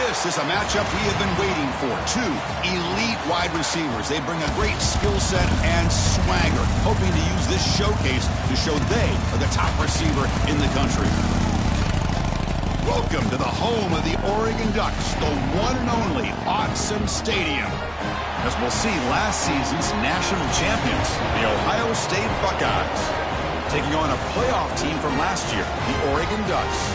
This is a matchup we have been waiting for. Two elite wide receivers. They bring a great skill set and swagger, hoping to use this showcase to show they are the top receiver in the country. Welcome to the home of the Oregon Ducks, the one and only Autzen Stadium. As we'll see, last season's national champions, the Ohio State Buckeyes, taking on a playoff team from last year, the Oregon Ducks.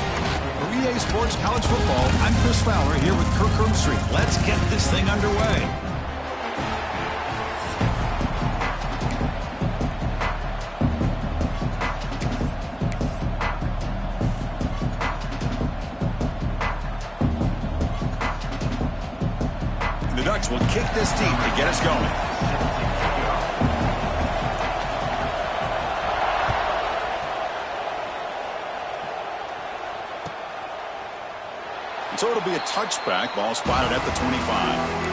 For EA Sports College Football, I'm Chris Fowler here with Kirk Herbstreit. Let's get this thing underway. The Ducks will kick this deep to get us going. So it'll be a touchback. Ball spotted at the 25.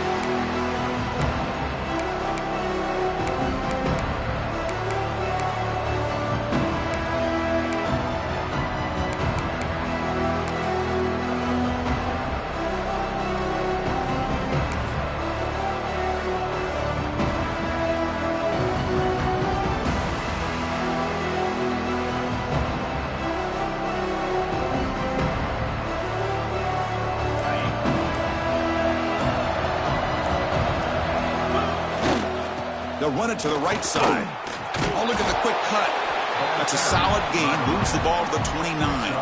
They'll run it to the right side. Oh, look at the quick cut. That's a solid gain. Moves the ball to the 29.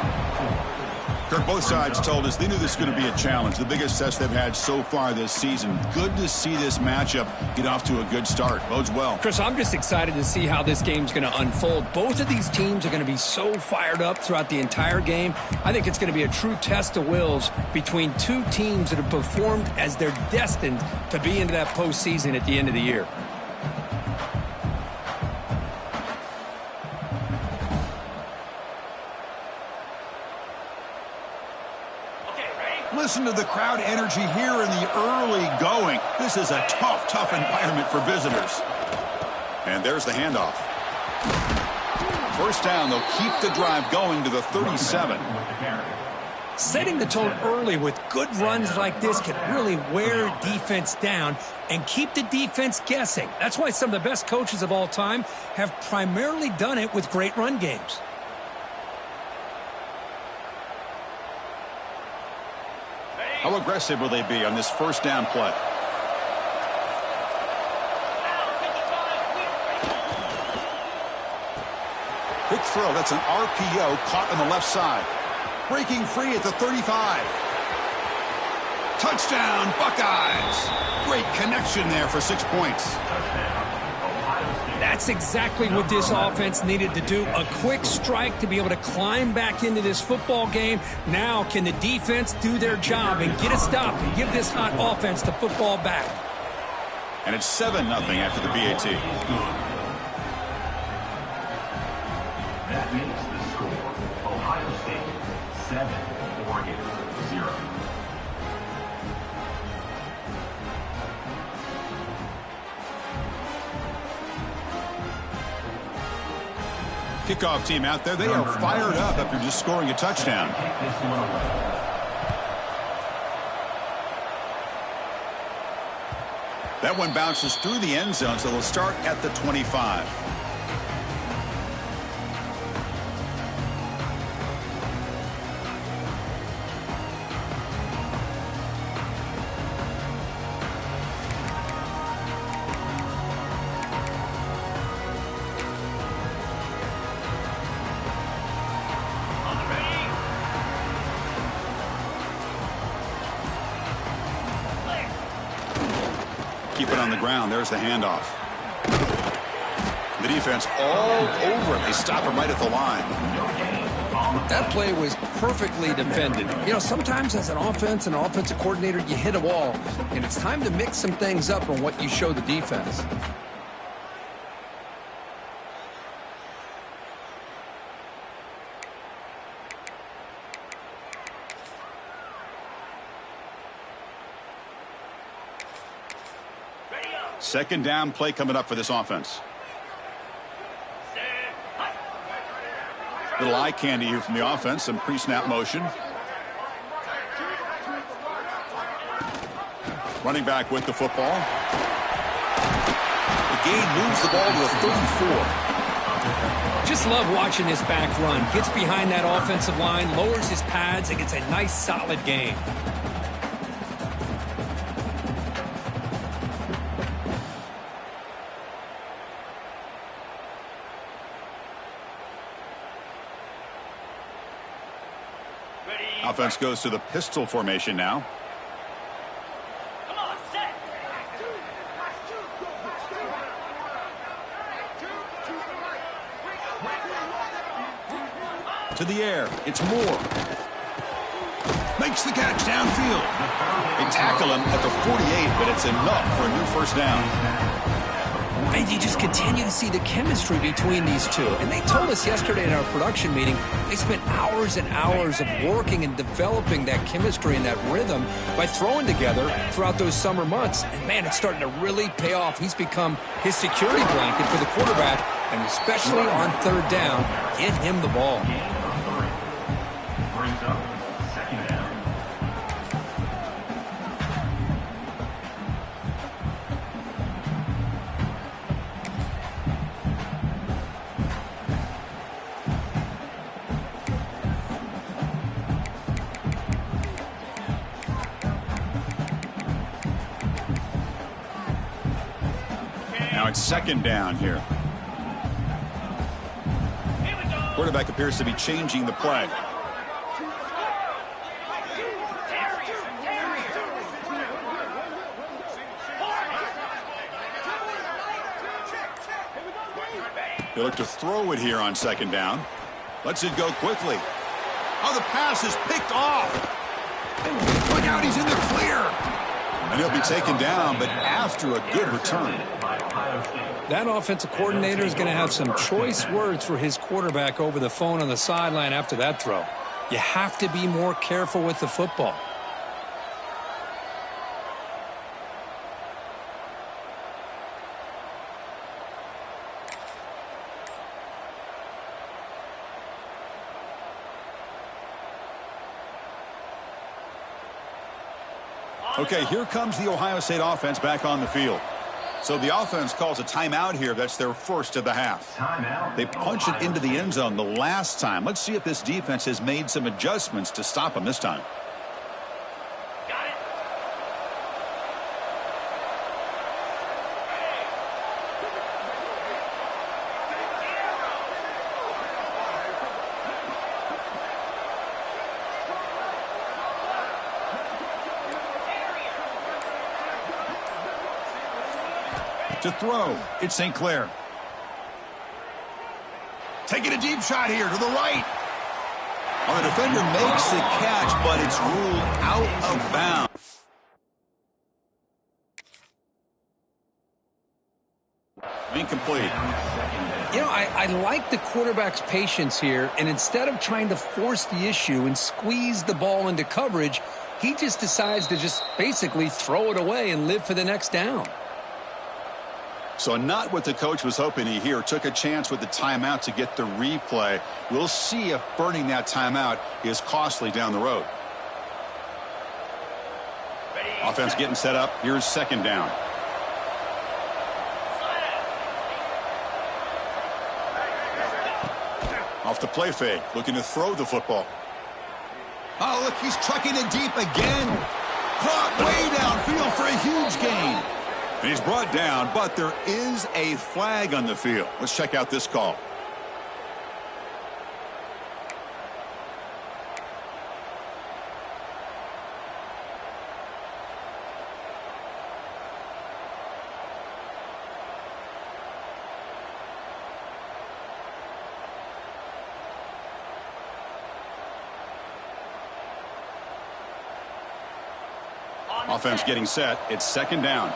Kirk, both sides told us they knew this was going to be a challenge. The biggest test they've had so far this season. Good to see this matchup get off to a good start. Bodes well. Chris, I'm just excited to see how this game's going to unfold. Both of these teams are going to be so fired up throughout the entire game. I think it's going to be a true test of wills between two teams that have performed as they're destined to be into that postseason at the end of the year. Listen to the crowd energy here in the early going. This is a tough environment for visitors. And there's the handoff. First down, they'll keep the drive going to the 37. Setting the tone early with good runs like this can really wear defense down and keep the defense guessing. That's why some of the best coaches of all time have primarily done it with great run games. How aggressive will they be on this first down play? Quick throw. That's an RPO caught on the left side. Breaking free at the 35. Touchdown, Buckeyes. Great connection there for 6 points. That's exactly what this offense needed to do. A quick strike to be able to climb back into this football game. Now can the defense do their job and get a stop and give this hot offense the football back? And it's 7-0 after the BAT. That makes the score Ohio State 7, Oregon 0. Kickoff team out there, they are fired up after just scoring a touchdown. That one bounces through the end zone, so they'll start at the 25. Keep it on the ground. There's the handoff. The defense all over it. They stop him right at the line. That play was perfectly defended. You know, sometimes as an offensive coordinator, you hit a wall, and it's time to mix some things up on what you show the defense. Second down play coming up for this offense. Little eye candy here from the offense. Some pre-snap motion. Running back with the football. The gain moves the ball to a 34. Just love watching this back run. Gets behind that offensive line, lowers his pads, and gets a nice solid gain. Offense goes to the pistol formation now. To the air, it's Moore. Makes the catch downfield. They tackle him at the 48, but it's enough for a new first down. And you just continue to see the chemistry between these two. And they told us yesterday in our production meeting, they spent hours and hours of working and developing that chemistry and that rhythm by throwing together throughout those summer months. And, man, it's starting to really pay off. He's become his security blanket for the quarterback, and especially on third down, get him the ball. Brings up second down. Now it's second down here. Quarterback appears to be changing the play. They look to throw it here on second down. Lets it go quickly. Oh, the pass is picked off. Look out, he's in the clear. And he'll be taken down, but after a good return. That offensive coordinator is going to have some choice words for his quarterback over the phone on the sideline after that throw. You have to be more careful with the football. Okay, here comes the Ohio State offense back on the field. So the offense calls a timeout here. That's their first of the half. They punch it into the end zone the last time. Let's see if this defense has made some adjustments to stop them this time. Got it. To throw, it's St. Clair. Taking a deep shot here to the right. Well, the defender makes the catch, but it's ruled out of bounds. Incomplete. You know, I like the quarterback's patience here, and instead of trying to force the issue and squeeze the ball into coverage, he just decides to just basically throw it away and live for the next down. So not what the coach was hoping to hear. Took a chance with the timeout to get the replay. We'll see if burning that timeout is costly down the road. Offense getting set up. Here's second down. Off the play fake. Looking to throw the football. Oh, look, he's trucking it deep again. Caught way downfield for a huge gain. And he's brought down, but there is a flag on the field. Let's check out this call. Offense getting set. It's second down.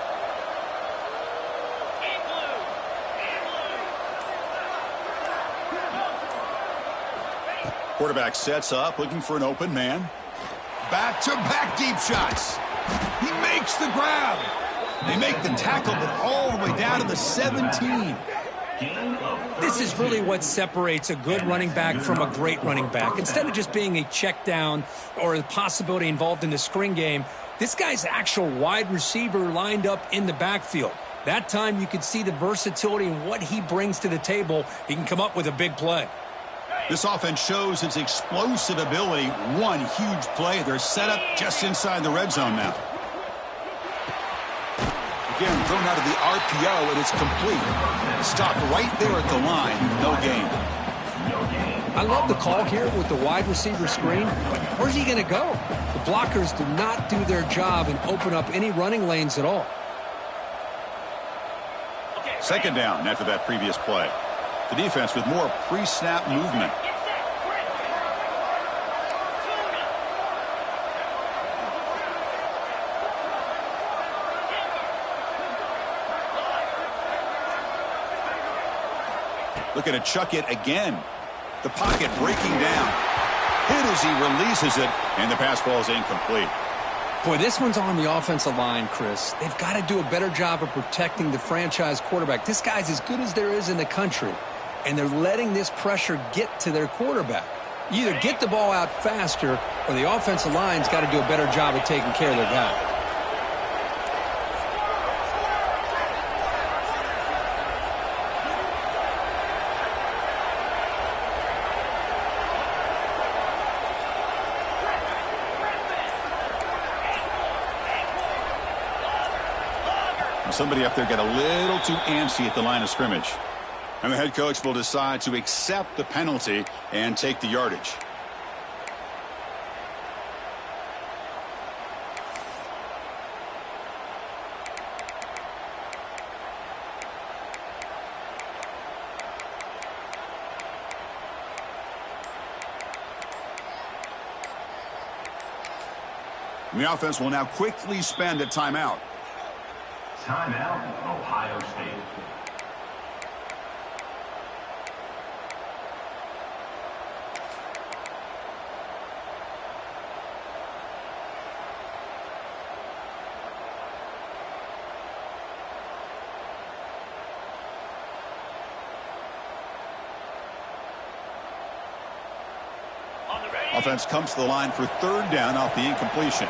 Quarterback sets up, looking for an open man. Back-to-back deep shots. He makes the grab. They make the tackle, but all the way down to the 17. This is really what separates a good running back from a great running back. Instead of just being a check down or a possibility involved in the screen game, this guy's actual wide receiver lined up in the backfield. That time you could see the versatility and what he brings to the table. He can come up with a big play. This offense shows its explosive ability. One huge play. They're set up just inside the red zone now. Again, thrown out of the RPO, and it's complete. Stopped right there at the line. No gain. I love the call here with the wide receiver screen. But where's he going to go? The blockers do not do their job and open up any running lanes at all. Second down after that previous play. The defense with more pre-snap movement. Looking to chuck it again. The pocket breaking down. Hit as he releases it, and the pass ball is incomplete. Boy, this one's on the offensive line, Chris. They've got to do a better job of protecting the franchise quarterback. This guy's as good as there is in the country, and they're letting this pressure get to their quarterback. You either get the ball out faster, or the offensive line's got to do a better job of taking care of their guy. Somebody up there got a little too antsy at the line of scrimmage. And the head coach will decide to accept the penalty and take the yardage. The offense will now quickly spend a timeout. Timeout, Ohio State. Offense comes to the line for third down off the incompletion.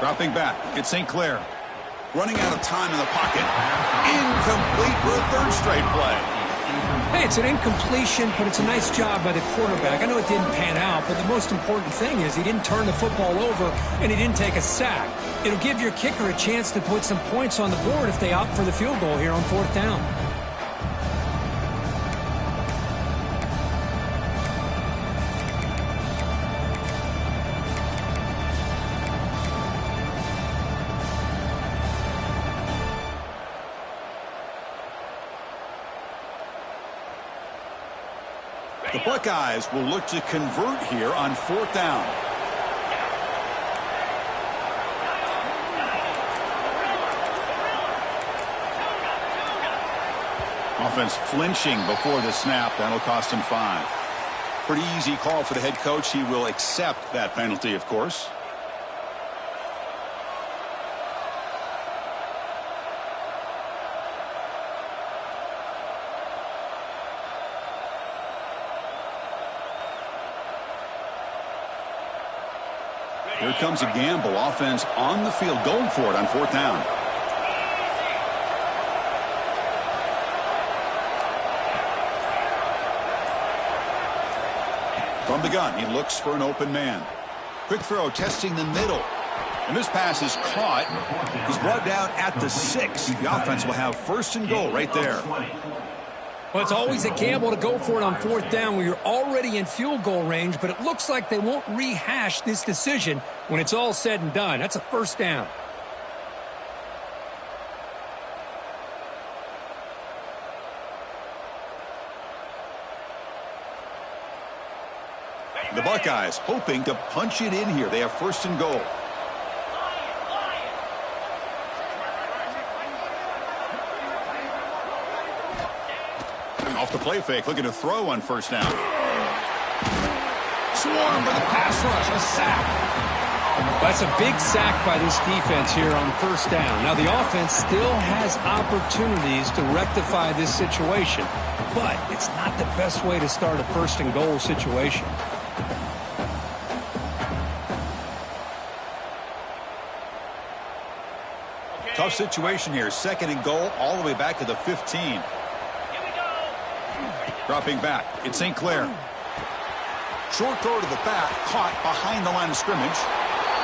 Dropping back, it's St. Clair. Running out of time in the pocket. Incomplete for a third straight play. Hey, it's an incompletion, but it's a nice job by the quarterback. I know it didn't pan out, but the most important thing is he didn't turn the football over and he didn't take a sack. It'll give your kicker a chance to put some points on the board if they opt for the field goal here on fourth down. The Buckeyes will look to convert here on fourth down. Offense flinching before the snap. That'll cost him 5. Pretty easy call for the head coach. He will accept that penalty, of course. Here comes a gamble. Offense on the field going for it on fourth down. From the gun, he looks for an open man. Quick throw, testing the middle. And this pass is caught. He's brought down at the 6. The offense will have first and goal right there. Well, it's always a gamble to go for it on fourth down when you're already in field goal range, but it looks like they won't rehash this decision when it's all said and done. That's a first down. The Buckeyes hoping to punch it in here. They have first and goal. Off the play fake, looking to throw on first down. Swarmed by the pass rush, a sack. That's a big sack by this defense here on first down. Now, the offense still has opportunities to rectify this situation, but it's not the best way to start a first and goal situation. Tough situation here. Second and goal all the way back to the 15. Dropping back. It's St. Clair. Short throw to the back. Caught behind the line of scrimmage.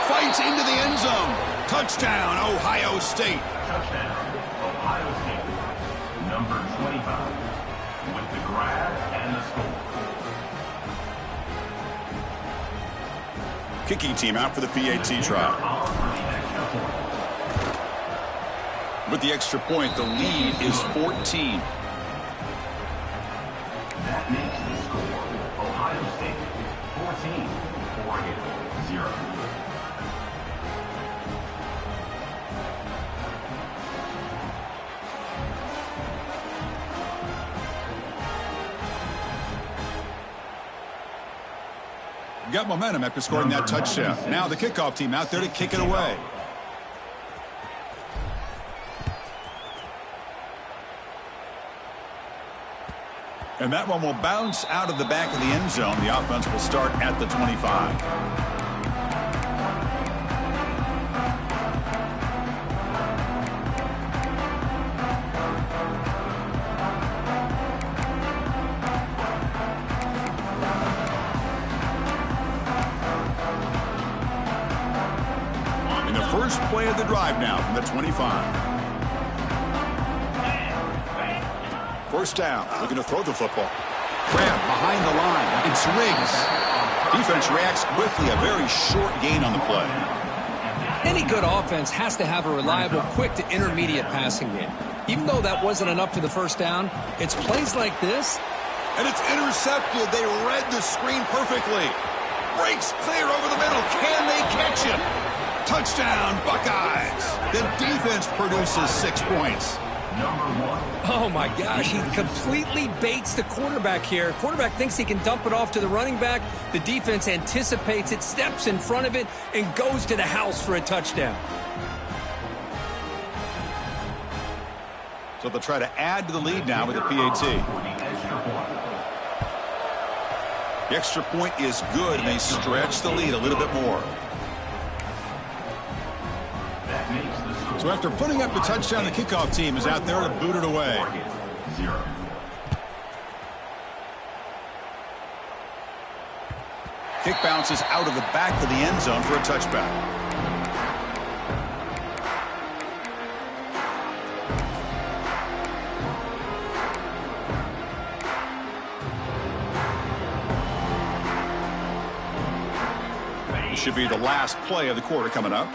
Fights into the end zone. Touchdown, Ohio State. Touchdown, Ohio State. Number 25 with the grab and the score. Kicking team out for the PAT try. With the extra point, the lead is 14. That makes the score Ohio State 14, Oregon 0. Got momentum after scoring that touchdown. Now the kickoff team out there to kick it away. And that one will bounce out of the back of the end zone. The offense will start at the 25. In the first play of the drive now from the 25. First down, looking to throw the football. Grab behind the line. It's Riggs. Defense reacts quickly. A very short gain on the play. Any good offense has to have a reliable, quick to intermediate passing game. Even though that wasn't enough for the first down, it's plays like this. And it's intercepted. They read the screen perfectly. Breaks clear over the middle. Can they catch him? Touchdown, Buckeyes. The defense produces 6 points. Oh, my gosh, he completely baits the quarterback here. Quarterback thinks he can dump it off to the running back. The defense anticipates it, steps in front of it, and goes to the house for a touchdown. So they'll try to add to the lead now with the PAT. The extra point is good, and they stretch the lead a little bit more. So after putting up the touchdown, the kickoff team is out there to boot it away. Kick bounces out of the back of the end zone for a touchback. This should be the last play of the quarter coming up.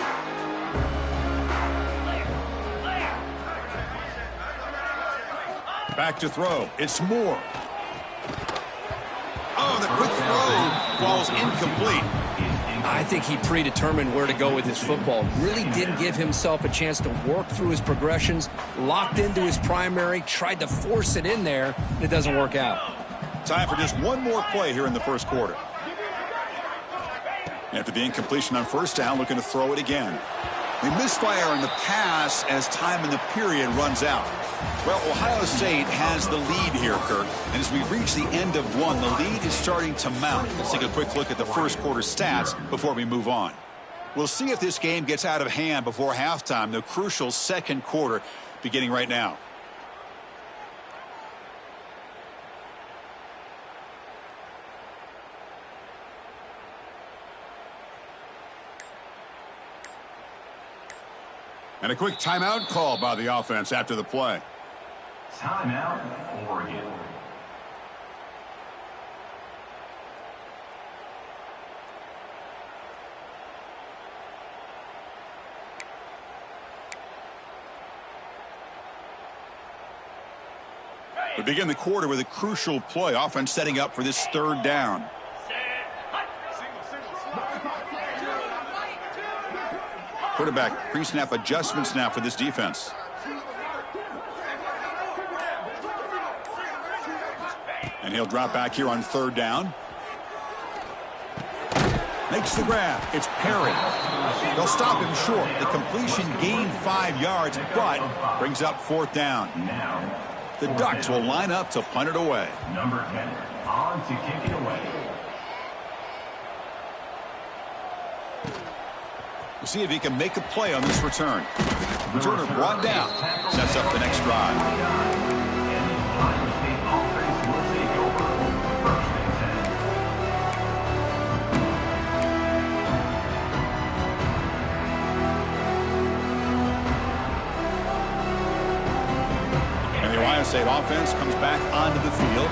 Back to throw. It's Moore. Oh, the quick throw falls incomplete. I think he predetermined where to go with his football. Really didn't give himself a chance to work through his progressions. Locked into his primary. Tried to force it in there. And it doesn't work out. Time for just one more play here in the first quarter. After the incompletion on first down, looking to throw it again. They misfire on the pass as time in the period runs out. Well, Ohio State has the lead here, Kirk. And as we reach the end of one, the lead is starting to mount. Let's take a quick look at the first quarter stats before we move on. We'll see if this game gets out of hand before halftime, the crucial second quarter beginning right now. And a quick timeout call by the offense after the play. Timeout, Oregon. We begin the quarter with a crucial play. Offense setting up for this third down. Quarterback pre-snap adjustments now for this defense. And he'll drop back here on third down. Makes the grab. It's Perry. They'll stop him short. The completion gained 5 yards, but brings up 4th down. The Ducks will line up to punt it away. Number 10, on to kick it away. We'll see if he can make a play on this return. Returner brought down. Sets up the next drive. State offense comes back onto the field.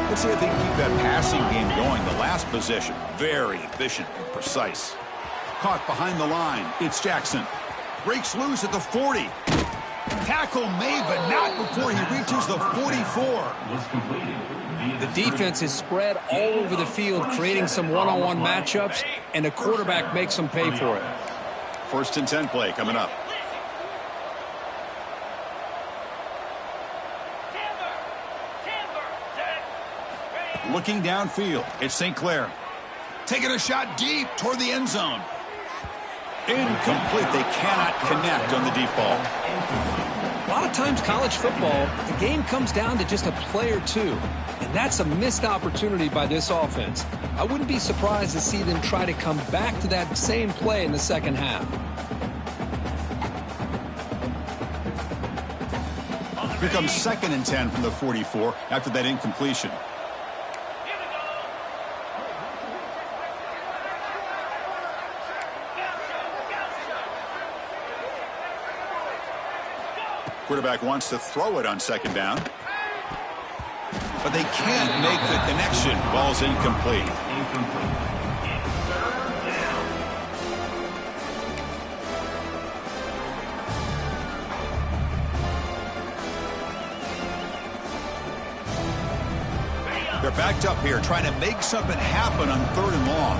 Let's see if they can keep that passing game going. The last possession, very efficient and precise. Caught behind the line. It's Jackson. Breaks loose at the 40. Tackle made, but not before he reaches the 44. The defense is spread all over the field, creating some one-on-one matchups, and the quarterback makes them pay for it. 1st and 10 play coming up. Looking downfield, it's St. Clair. Taking a shot deep toward the end zone. Incomplete. They cannot connect on the deep ball. A lot of times college football, the game comes down to just a play or two. And that's a missed opportunity by this offense. I wouldn't be surprised to see them try to come back to that same play in the second half. Here comes 2nd and 10 from the 44 after that incompletion. Quarterback wants to throw it on 2nd down. But they can't make the connection. Ball's incomplete. They're backed up here trying to make something happen on 3rd and long.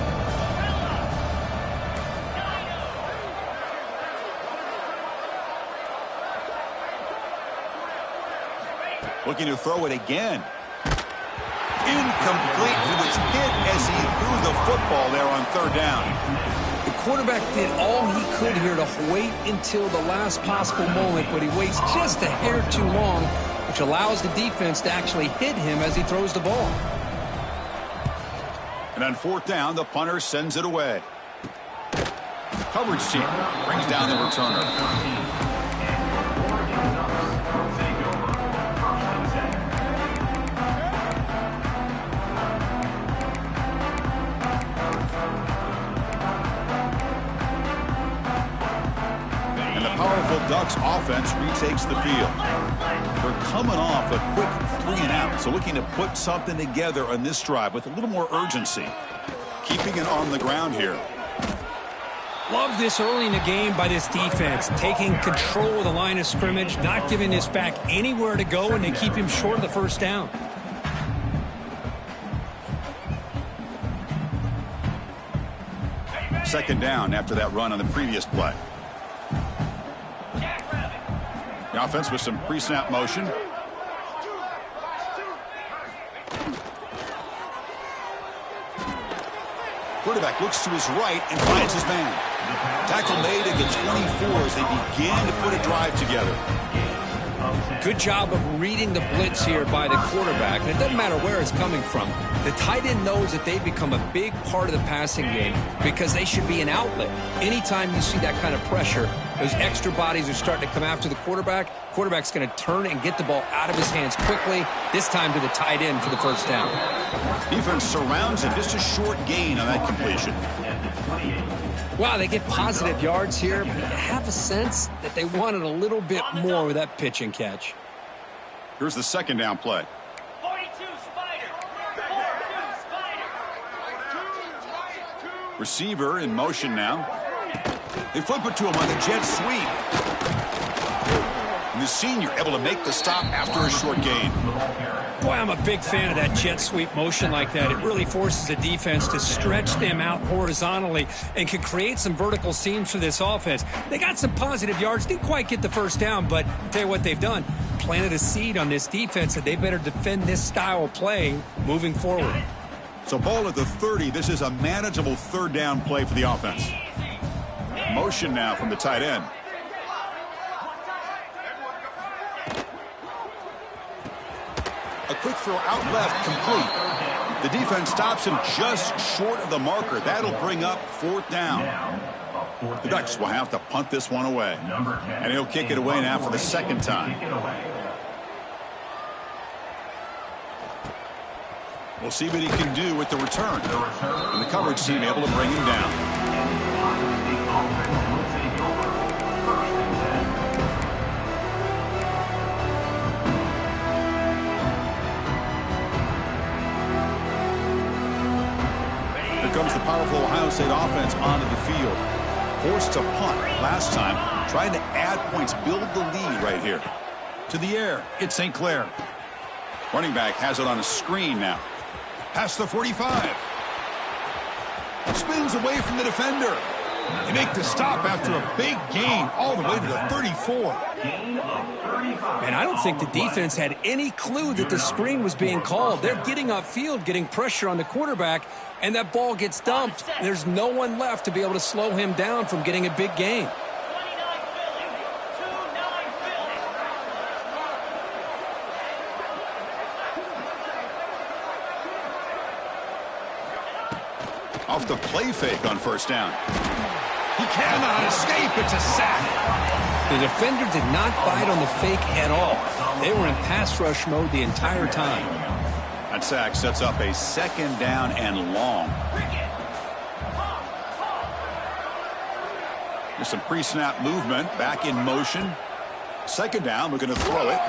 Looking to throw it again. Incomplete. He was hit as he threw the football there on 3rd down. The quarterback did all he could here to wait until the last possible moment, but he waits just a hair too long, which allows the defense to actually hit him as he throws the ball. And on 4th down, the punter sends it away. Coverage team brings down the returner. Ducks offense retakes the field. They're coming off a quick 3-and-out, so looking to put something together on this drive with a little more urgency. Keeping it on the ground here. Love this early in the game by this defense, taking control of the line of scrimmage, not giving this back anywhere to go, and they keep him short of the 1st down. Second down after that run on the previous play. The offense with some pre-snap motion. Quarterback looks to his right and finds his man. Tackle made at the 24 as they begin to put a drive together. Good job of reading the blitz here by the quarterback. And it doesn't matter where it's coming from. The tight end knows that they've become a big part of the passing game because they should be an outlet. Anytime you see that kind of pressure, those extra bodies are starting to come after the quarterback. Quarterback's going to turn and get the ball out of his hands quickly, this time to the tight end for the 1st down. Defense surrounds him. Just a short gain on that completion. Wow, they get positive yards here, but you have a sense that they wanted a little bit more with that pitch and catch. Here's the 2nd down play. 42 Spider. 42 Spider. Receiver in motion now. They flip it to him on the jet sweep. And the senior able to make the stop after a short gain. Boy, I'm a big fan of that jet sweep motion like that. It really forces the defense to stretch them out horizontally and can create some vertical seams for this offense. They got some positive yards, didn't quite get the 1st down, but I'll tell you what they've done. Planted a seed on this defense that they better defend this style of play moving forward. So ball at the 30. This is a manageable third down play for the offense. Motion now from the tight end. A quick throw out left, complete. The defense stops him just short of the marker. That'll bring up fourth down. The Ducks will have to punt this one away. And he'll kick it away now for the second time. We'll see what he can do with the return. And the coverage team able to bring him down. Here comes the powerful Ohio State offense onto the field. Forced to punt last time. Trying to add points, build the lead right here. To the air, it's St. Clair. Running back has it on a screen now. Past the 45. Spins away from the defender. They make the stop after a big gain all the way to the 34. And I don't think the defense had any clue that the screen was being called. They're getting upfield, getting pressure on the quarterback, and that ball gets dumped. There's no one left to be able to slow him down from getting a big gain. Off the play fake on first down. He cannot escape. It's a sack. The defender did not bite on the fake at all. They were in pass rush mode the entire time. That sack sets up a second down and long. There's some pre-snap movement. Back in motion. Second down. We're going to throw it.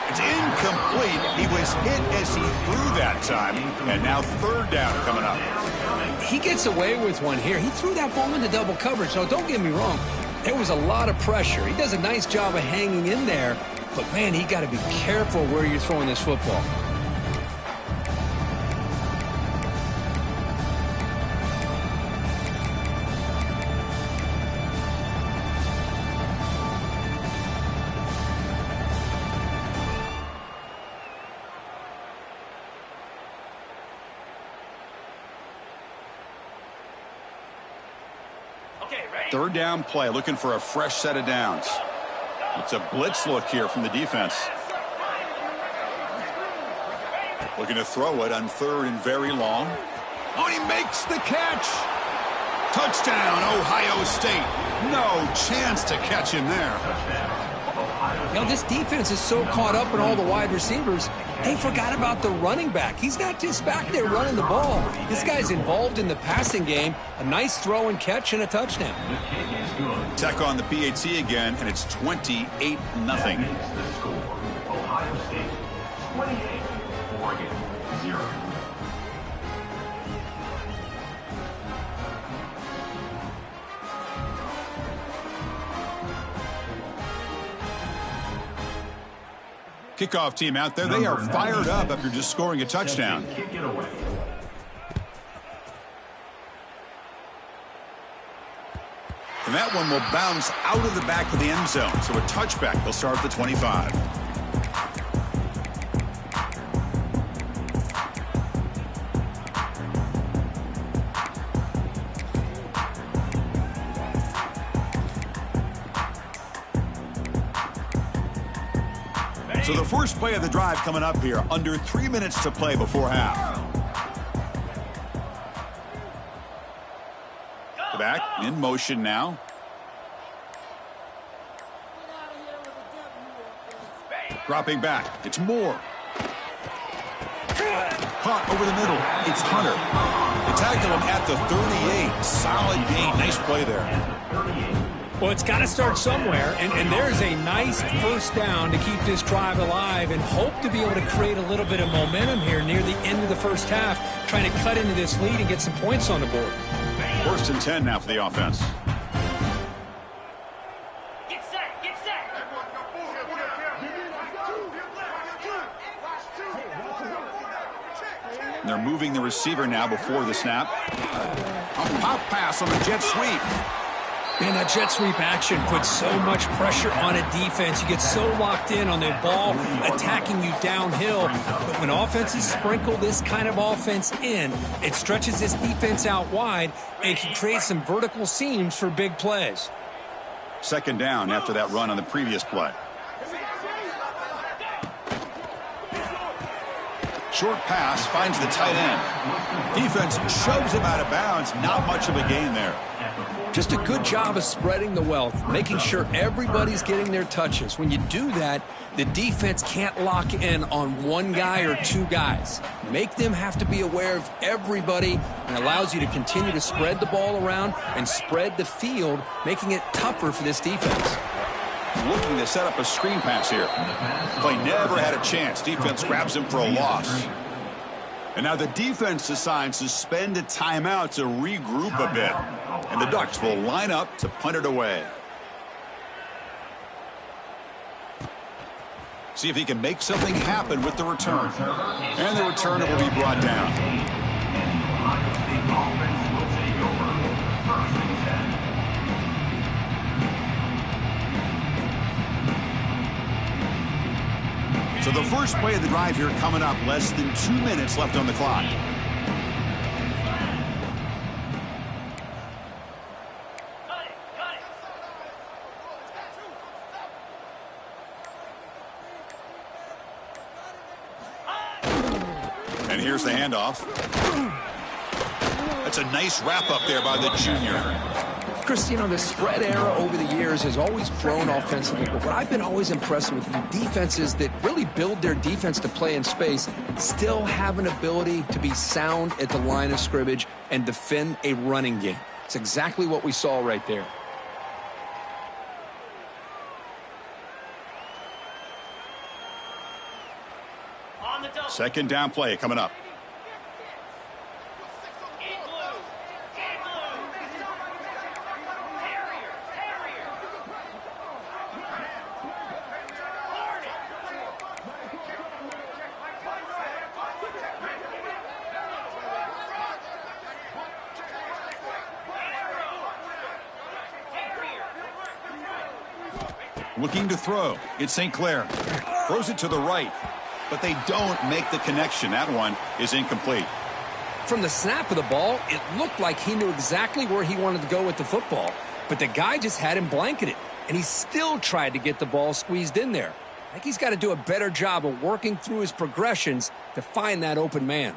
It's incomplete. He was hit as he threw that time. And now third down coming up. He gets away with one here. He threw that ball into double coverage. So don't get me wrong. There was a lot of pressure. He does a nice job of hanging in there. But, man, he got to be careful where you're throwing this football. Third down play, looking for a fresh set of downs. It's a blitz look here from the defense. Looking to throw it on third and very long. Oh, he makes the catch. Touchdown, Ohio State. No chance to catch him there. Now, this defense is so caught up in all the wide receivers, they forgot about the running back. He's not just back there running the ball. This guy's involved in the passing game. A nice throw and catch and a touchdown. Tech on the PAT again, and it's 28-0. Ohio State 28, Oregon 0. Kickoff team out there. They are fired up after just scoring a touchdown. Kick it away. And that one will bounce out of the back of the end zone. So a touchback. They'll start at the 25. So the first play of the drive coming up here. Under 3 minutes to play before half. The back in motion now. Dropping back. It's Moore. Caught over the middle. It's Hunter. They tackled him at the 38. Solid gain. Nice play there. Well, it's got to start somewhere, and there's a nice first down to keep this drive alive and hope to be able to create a little bit of momentum here near the end of the first half, trying to cut into this lead and get some points on the board. First and 10 now for the offense. Get set, get set. And they're moving the receiver now before the snap. A pop pass on the jet sweep. Man, that jet sweep action puts so much pressure on a defense. You get so locked in on the ball attacking you downhill. But when offenses sprinkle this kind of offense in, it stretches this defense out wide and can create some vertical seams for big plays. Second down after that run on the previous play. Short pass finds the tight end. Defense shoves him out of bounds. Not much of a gain there. Just a good job of spreading the wealth, making sure everybody's getting their touches. When you do that, the defense can't lock in on one guy or two guys. Make them have to be aware of everybody, and allows you to continue to spread the ball around and spread the field, making it tougher for this defense. Looking to set up a screen pass here. Play never had a chance. Defense grabs him for a loss. And now the defense decides to spend a timeout to regroup a bit. And the Ducks will line up to punt it away. See if he can make something happen with the return. And the returner will be brought down. So the first play of the drive here coming up. Less than 2 minutes left on the clock. And here's the handoff. That's a nice wrap up there by the junior. Chris, you know, the spread era over the years has always grown offensively, but what I've been always impressed with the defenses that really build their defense to play in space still have an ability to be sound at the line of scrimmage and defend a running game. It's exactly what we saw right there. Second down play coming up. Looking to throw. It's St. Clair. Throws it to the right. But they don't make the connection. That one is incomplete. From the snap of the ball, it looked like he knew exactly where he wanted to go with the football. But the guy just had him blanketed. And he still tried to get the ball squeezed in there. I think he's got to do a better job of working through his progressions to find that open man.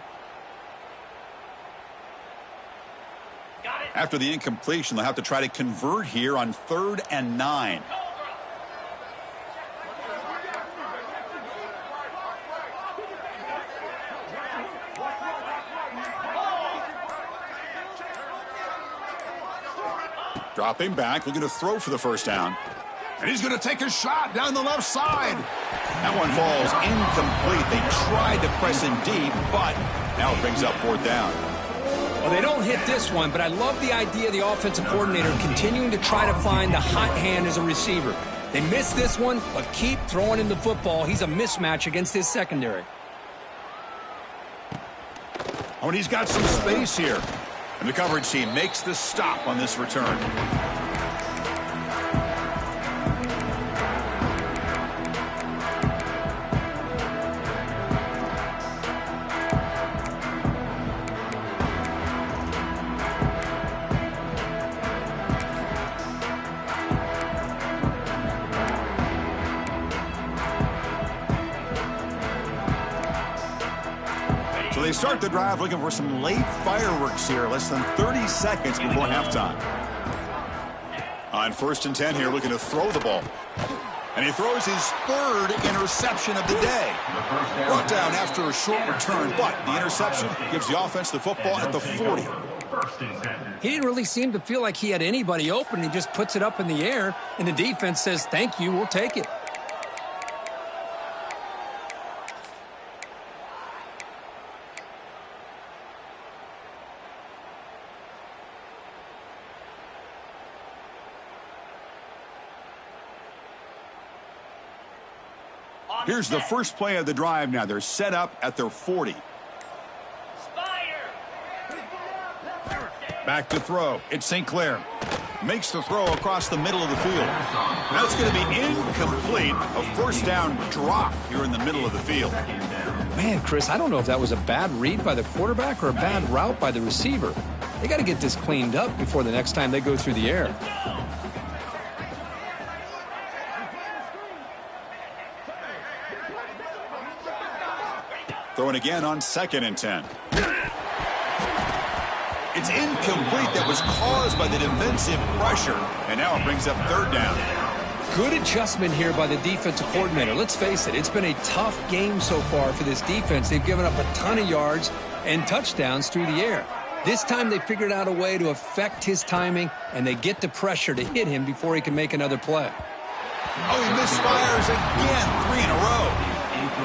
After the incompletion, they'll have to try to convert here on 3rd and 9. Dropping back, looking to throw for the first down. And he's going to take a shot down the left side. That one falls incomplete. They tried to press in deep, but now it brings up 4th down. Well, they don't hit this one, but I love the idea of the offensive coordinator continuing to try to find the hot hand as a receiver. They missed this one, but keep throwing him the football. He's a mismatch against his secondary. Oh, and he's got some space here. And the coverage team makes the stop on this return. They start the drive looking for some late fireworks here. Less than 30 seconds before halftime. On 1st and 10 here, looking to throw the ball. And he throws his 3rd interception of the day. Brought down after a short return, but the interception gives the offense the football at the 40. He didn't really seem to feel like he had anybody open. He just puts it up in the air, and the defense says, thank you, we'll take it. Here's the first play of the drive now. They're set up at their 40. Back to throw. It's St. Clair. Makes the throw across the middle of the field. That's going to be incomplete. A first down drop here in the middle of the field. Man, Chris, I don't know if that was a bad read by the quarterback or a bad route by the receiver. They got to get this cleaned up before the next time they go through the air. Throwing again on 2nd and 10. It's incomplete. That was caused by the defensive pressure. And now it brings up 3rd down. Good adjustment here by the defensive coordinator. Let's face it, it's been a tough game so far for this defense. They've given up a ton of yards and touchdowns through the air. This time they figured out a way to affect his timing, and they get the pressure to hit him before he can make another play. Oh, he misfires again. 3 in a row.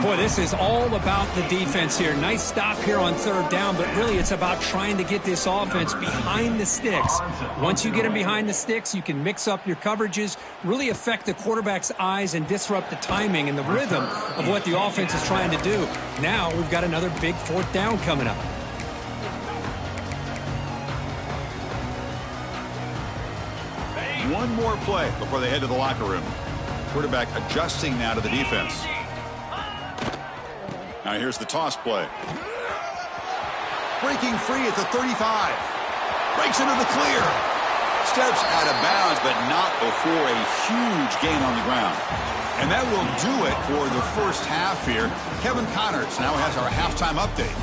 Boy, this is all about the defense here. Nice stop here on 3rd down, but really it's about trying to get this offense behind the sticks. Once you get them behind the sticks, you can mix up your coverages, really affect the quarterback's eyes and disrupt the timing and the rhythm of what the offense is trying to do. Now we've got another big 4th down coming up. One more play before they head to the locker room. Quarterback adjusting now to the defense. Now here's the toss play. Breaking free at the 35. Breaks into the clear. Steps out of bounds, but not before a huge gain on the ground. And that will do it for the first half here. Kevin Connors now has our halftime update.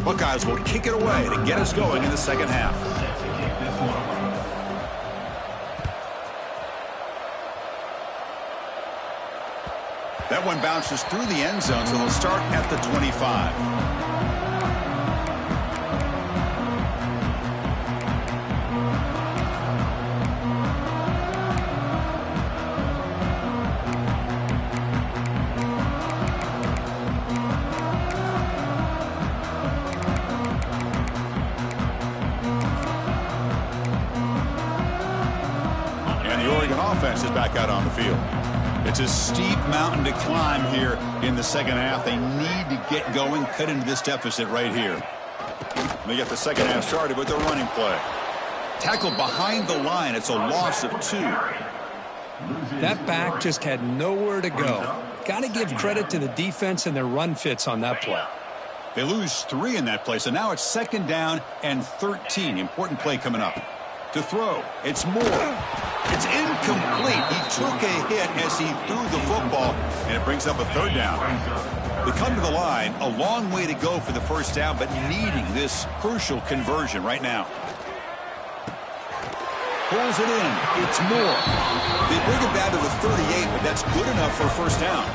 Buckeyes will kick it away to get us going in the second half. That one bounces through the end zone, so they'll start at the 25. Offense is back out on the field. It's a steep mountain to climb here in the second half. They need to get going, cut into this deficit right here. They get the second half started with their running play. Tackled behind the line. It's a loss of 2. That back just had nowhere to go. Got to give credit to the defense and their run fits on that play. They lose 3 in that play, so now it's 2nd down and 13. Important play coming up. To throw, it's Moore. It's incomplete. He took a hit as he threw the football, and it brings up a 3rd down. They come to the line, a long way to go for the first down, but needing this crucial conversion right now. Pulls it in. It's Moore. They bring it down to the 38, but that's good enough for a first down.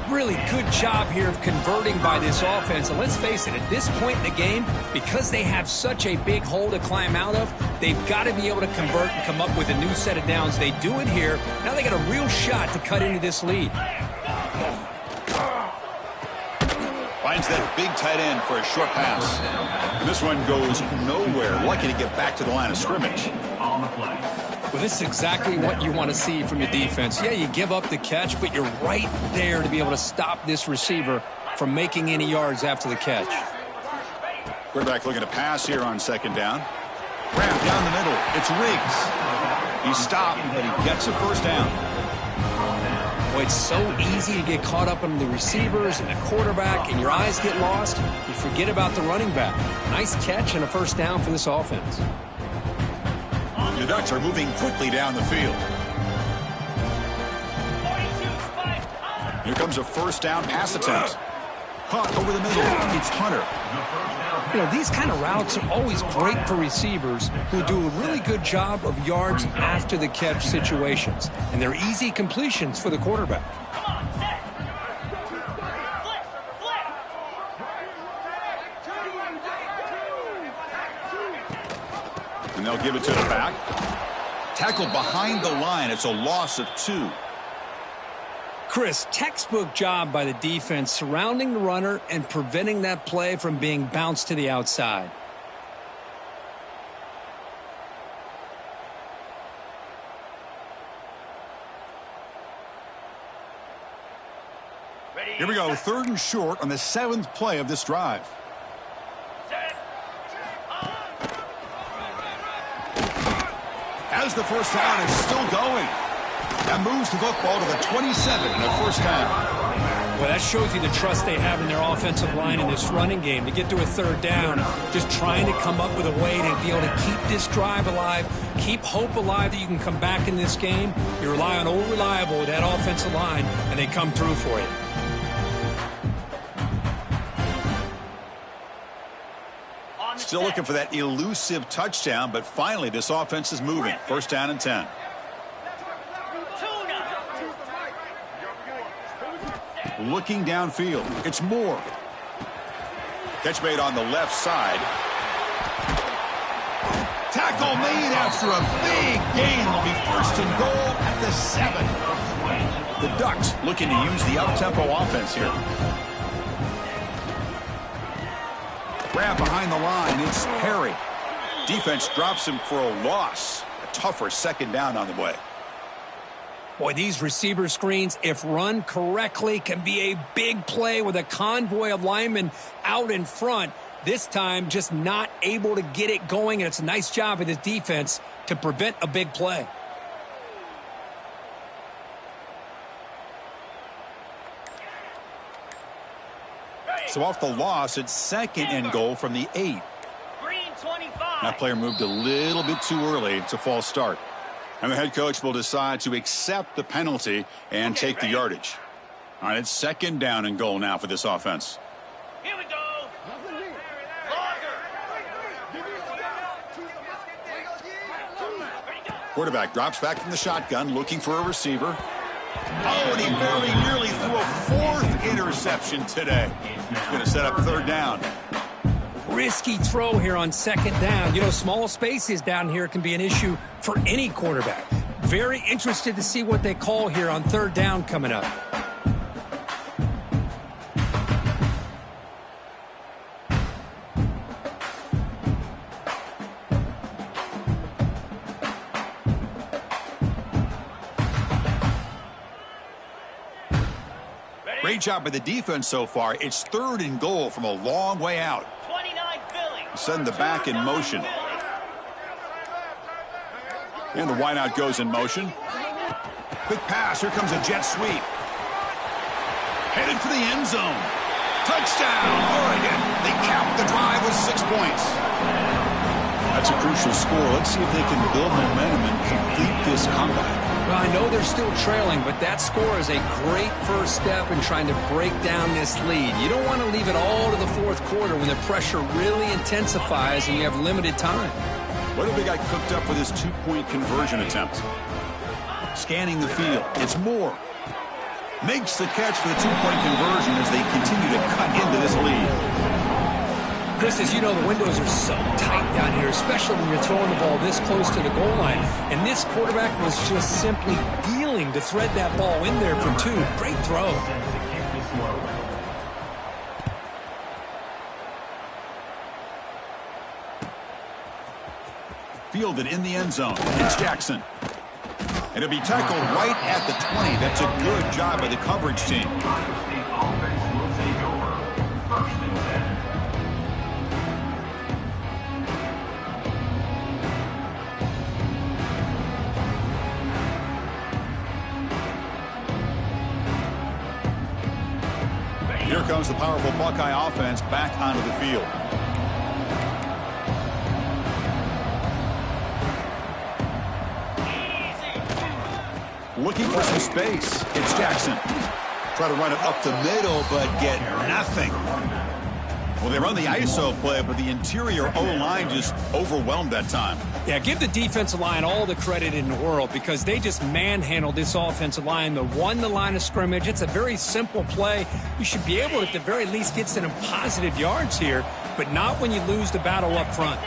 Really good job here of converting by this offense. And let's face it, at this point in the game, because they have such a big hole to climb out of, they've got to be able to convert and come up with a new set of downs. They do it here. Now they got a real shot to cut into this lead. Finds that big tight end for a short pass. And this one goes nowhere. Lucky to get back to the line of scrimmage. On the play. Well, this is exactly what you want to see from your defense. Yeah, you give up the catch, but you're right there to be able to stop this receiver from making any yards after the catch. Quarterback looking to pass here on 2nd down. Wrap down the middle. It's Riggs. He stopped, but he gets a first down. Boy, it's so easy to get caught up on the receivers and the quarterback, and your eyes get lost. You forget about the running back. Nice catch and a first down for this offense. The Ducks are moving quickly down the field. Here comes a first down pass attempt. Caught over the middle. It's Hunter. You know, these kind of routes are always great for receivers who do a really good job of yards after the catch situations. And they're easy completions for the quarterback. And they'll give it to the back. Tackled behind the line. It's a loss of 2. Chris, textbook job by the defense surrounding the runner and preventing that play from being bounced to the outside. Here we go, 3rd and short on the 7th play of this drive. Set. As the first down is still going. That moves the football to the 27 and a first down. Well, that shows you the trust they have in their offensive line in this running game. To get to a 3rd down, just trying to come up with a way to be able to keep this drive alive, keep hope alive that you can come back in this game. You rely on Old Reliable with that offensive line, and they come through for you. Still looking for that elusive touchdown, but finally this offense is moving. 1st down and 10. Looking downfield. It's Moore. Catch made on the left side. Tackle made after a big gain. Will be 1st and goal at the 7. The Ducks looking to use the up-tempo offense here. Grab behind the line. It's Perry. Defense drops him for a loss. A tougher 2nd down on the way. Boy, these receiver screens, if run correctly, can be a big play with a convoy of linemen out in front. This time, just not able to get it going, and it's a nice job of this defense to prevent a big play. So off the loss, it's 2nd and goal from the 8. Green 25. That player moved a little bit too early. It's a false start. And the head coach will decide to accept the penalty and take the yardage. All right, it's 2nd down and goal now for this offense. Here we go. Quarterback drops back from the shotgun, looking for a receiver. Oh, and he very nearly threw a 4th interception today. He's going to set up 3rd down. Risky throw here on 2nd down. You know, small spaces down here can be an issue for any quarterback. Very interested to see what they call here on 3rd down coming up. Great job by the defense so far. It's 3rd and goal from a long way out. 29 Philly. Send the back in motion. And the wideout goes in motion. Quick pass. Here comes a jet sweep. Headed for the end zone. Touchdown, Oregon. They cap the drive with 6 points. That's a crucial score. Let's see if they can build momentum and complete this comeback. Well, I know they're still trailing, but that score is a great first step in trying to break down this lead. You don't want to leave it all to the 4th quarter when the pressure really intensifies and you have limited time. What have they got cooked up for this 2-point conversion attempt? Scanning the field. It's Moore. Makes the catch for the 2-point conversion as they continue to cut into this lead. Chris, as you know, the windows are so tight down here, especially when you're throwing the ball this close to the goal line. And this quarterback was just simply dealing to thread that ball in there for 2. Great throw. Fielded in the end zone. It's Jackson. And it'll be tackled right at the 20. That's a good job by the coverage team. Here comes the powerful Buckeye offense back onto the field. Looking for some space. It's Jackson. Try to run it up the middle, but get nothing. Well, they run the ISO play, but the interior O-line just overwhelmed that time. Yeah, give the defensive line all the credit in the world because they just manhandled this offensive line. They won the line of scrimmage. It's a very simple play. You should be able to, at the very least, get some positive yards here, but not when you lose the battle up front.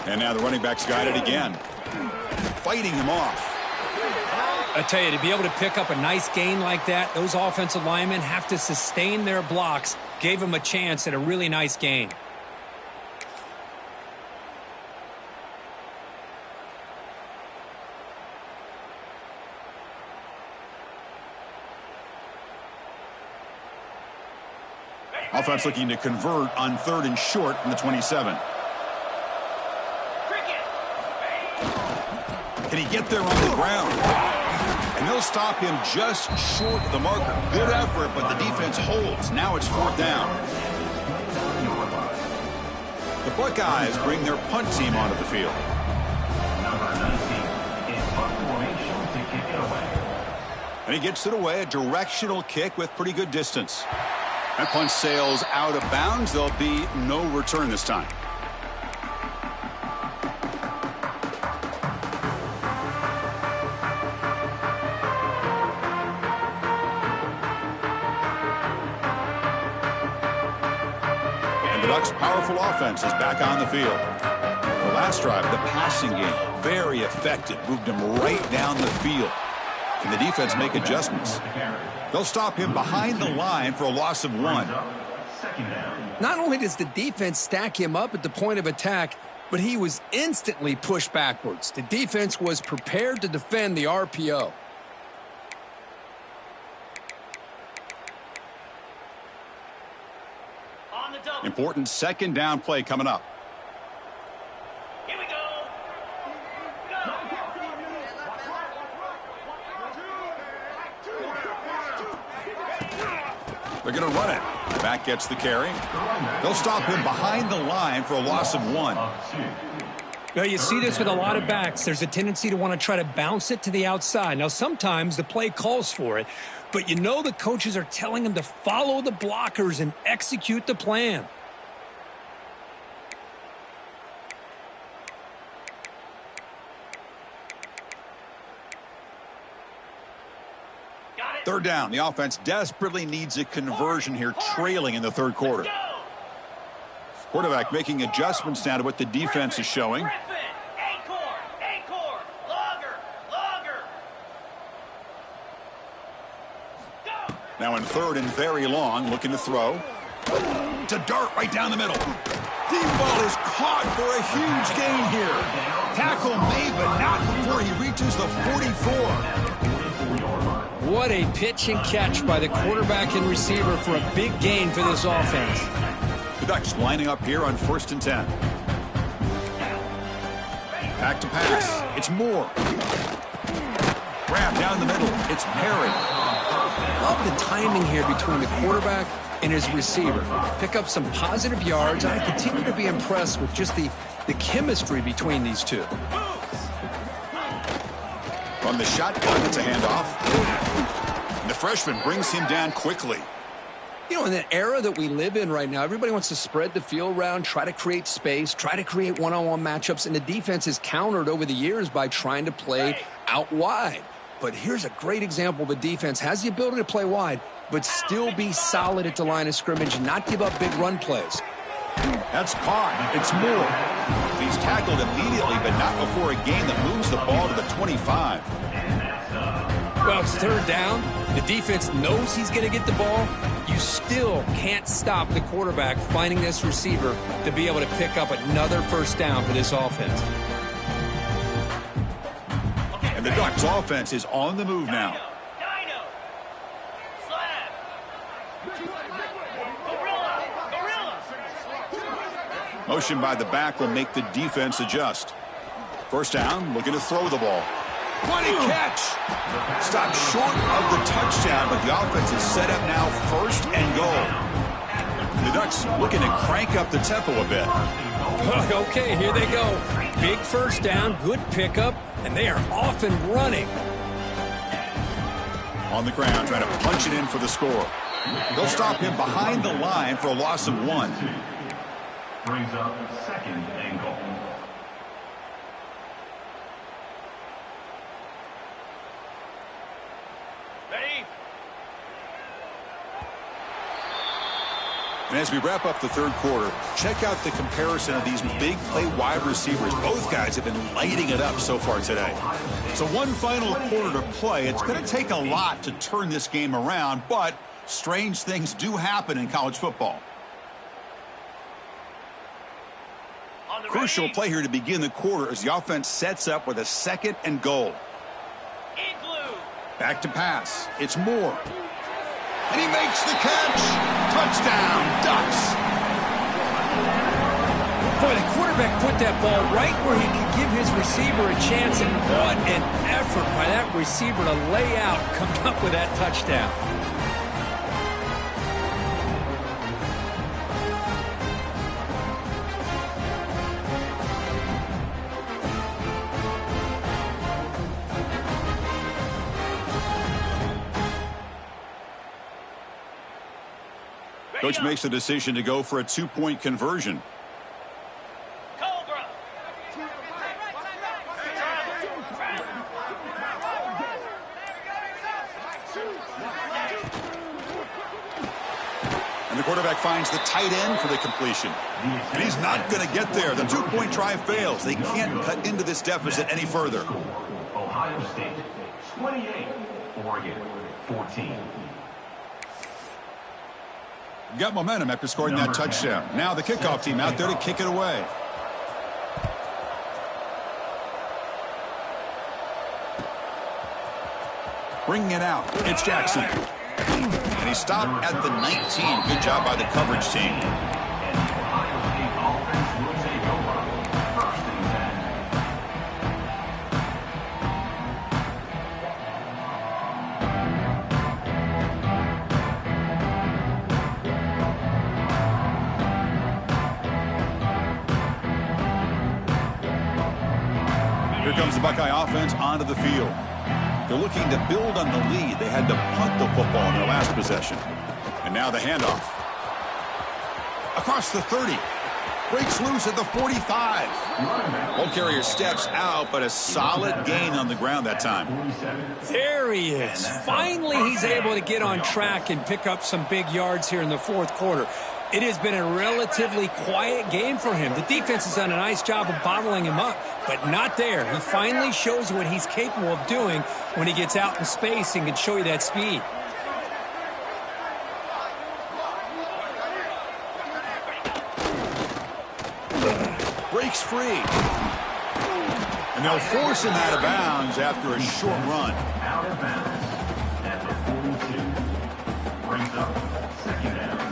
And now the running back's got it again. Fighting him off. I tell you, to be able to pick up a nice gain like that, those offensive linemen have to sustain their blocks. Gave them a chance at a really nice gain. Offense looking to convert on 3rd and short from the 27. Can he get there on the ground? And they'll stop him just short of the marker. Good effort, but the defense holds. Now it's 4th down. The Buckeyes bring their punt team onto the field. Number 19 in punt formation to kick it away. And he gets it away, a directional kick with pretty good distance. That punt sails out of bounds. There'll be no return this time. And the Ducks' powerful offense is back on the field. The last drive, the passing game, very effective. Moved him right down the field. Can the defense make adjustments? They'll stop him behind the line for a loss of 1. Not only does the defense stack him up at the point of attack, but he was instantly pushed backwards. The defense was prepared to defend the RPO. On the double. Important 2nd down play coming up. Here we go. They're going to run it. Back gets the carry. They'll stop him behind the line for a loss of 1. Now, you see this with a lot of backs. There's a tendency to want to try to bounce it to the outside. Now, sometimes the play calls for it, but you know the coaches are telling them to follow the blockers and execute the plan. Got it. 3rd down. The offense desperately needs a conversion here, trailing in the 3rd quarter. Go. Quarterback making adjustments now to what the defense is showing. Griffin. Acorn. Logger. Go. Now in 3rd and very long, looking to throw. To dart right down the middle. Deep ball is caught for a huge gain here. Tackle made, but not before he reaches the 44. What a pitch and catch by the quarterback and receiver for a big gain for this offense. The Ducks lining up here on 1st and 10. Back to pass. It's Moore. Grab down the middle. It's Perry. Love the timing here between the quarterback and his receiver. Pick up some positive yards. I continue to be impressed with just the chemistry between these two. From the shotgun, it's a handoff. And the freshman brings him down quickly. You know, in that era that we live in right now, everybody wants to spread the field around, try to create space, try to create one-on-one matchups, and the defense is countered over the years by trying to play out wide. But here's a great example of a defense has the ability to play wide, but still be solid at the line of scrimmage and not give up big run plays. That's caught. It's Moore. He's tackled immediately, but not before a gain that moves the ball to the 25. Well, it's 3rd down. The defense knows he's going to get the ball. You still can't stop the quarterback finding this receiver to be able to pick up another 1st down for this offense. And the Ducks offense is on the move now. Dino. Slab. Gorilla. Motion by the back will make the defense adjust. 1st down, looking to throw the ball. What a catch! Stopped short of the touchdown, but the offense is set up now 1st and goal. The Ducks looking to crank up the tempo a bit. Okay, here they go. Big 1st down, good pickup, and they are off and running. On the ground, trying to punch it in for the score. They'll stop him behind the line for a loss of 1. Brings up 2nd and goal. Ready? And as we wrap up the 3rd quarter, check out the comparison of these big play wide receivers. Both guys have been lighting it up so far today. So one final quarter to play. It's going to take a lot to turn this game around, but strange things do happen in college football. Crucial play here to begin the quarter as the offense sets up with a 2nd and goal. Igloo. Back to pass. It's Moore. And he makes the catch. Touchdown, Ducks. Boy, the quarterback put that ball right where he could give his receiver a chance, and what an effort by that receiver to lay out, come up with that touchdown. Coach makes the decision to go for a two-point conversion. Cobra. And the quarterback finds the tight end for the completion. And he's not going to get there. The two-point try fails. They can't cut into this deficit any further. Ohio State 28, Oregon 14. Got momentum after scoring that touchdown. Now the kickoff team out there to kick it away. Bringing it out. It's Jackson. And he stopped at the 19. Good job by the coverage team. And the Ohio State offense will take over. First and 10. Here comes the Buckeye offense onto the field. They're looking to build on the lead. They had to punt the football in their last possession. And now the handoff. Across the 30. Breaks loose at the 45. Ball carrier steps out, but a solid gain on the ground that time. There he is. Finally, he's able to get on track and pick up some big yards here in the fourth quarter. It has been a relatively quiet game for him. The defense has done a nice job of bottling him up, but not there. He finally shows what he's capable of doing when he gets out in space and can show you that speed. Breaks free. And they'll force him out of bounds after a short run. Out of bounds at the 42. Brings up second down.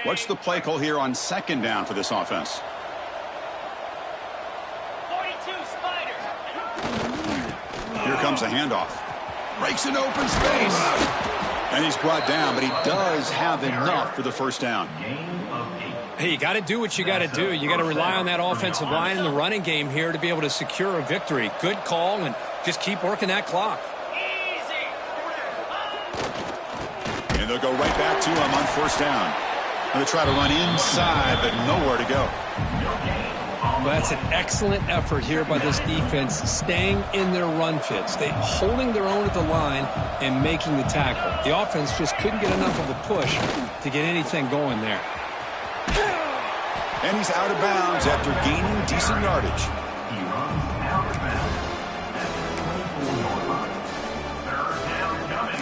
What's the play call here on second down for this offense? 42 Spiders. Here comes a handoff. Breaks an open space. And he's brought down, but he does have enough for the first down. Gain of 8. Hey, you got to do what you got to do. You got to rely on that offensive line in the running game here to be able to secure a victory. Good call, and just keep working that clock. Easy. And they'll go right back to him on first down. They'll try to run inside, but nowhere to go. Well, that's an excellent effort here by this defense, staying in their run fits. They holding their own at the line and making the tackle. The offense just couldn't get enough of a push to get anything going there. And he's out of bounds after gaining decent yardage. He runs out of bounds at the 24-yard line. Third down coming.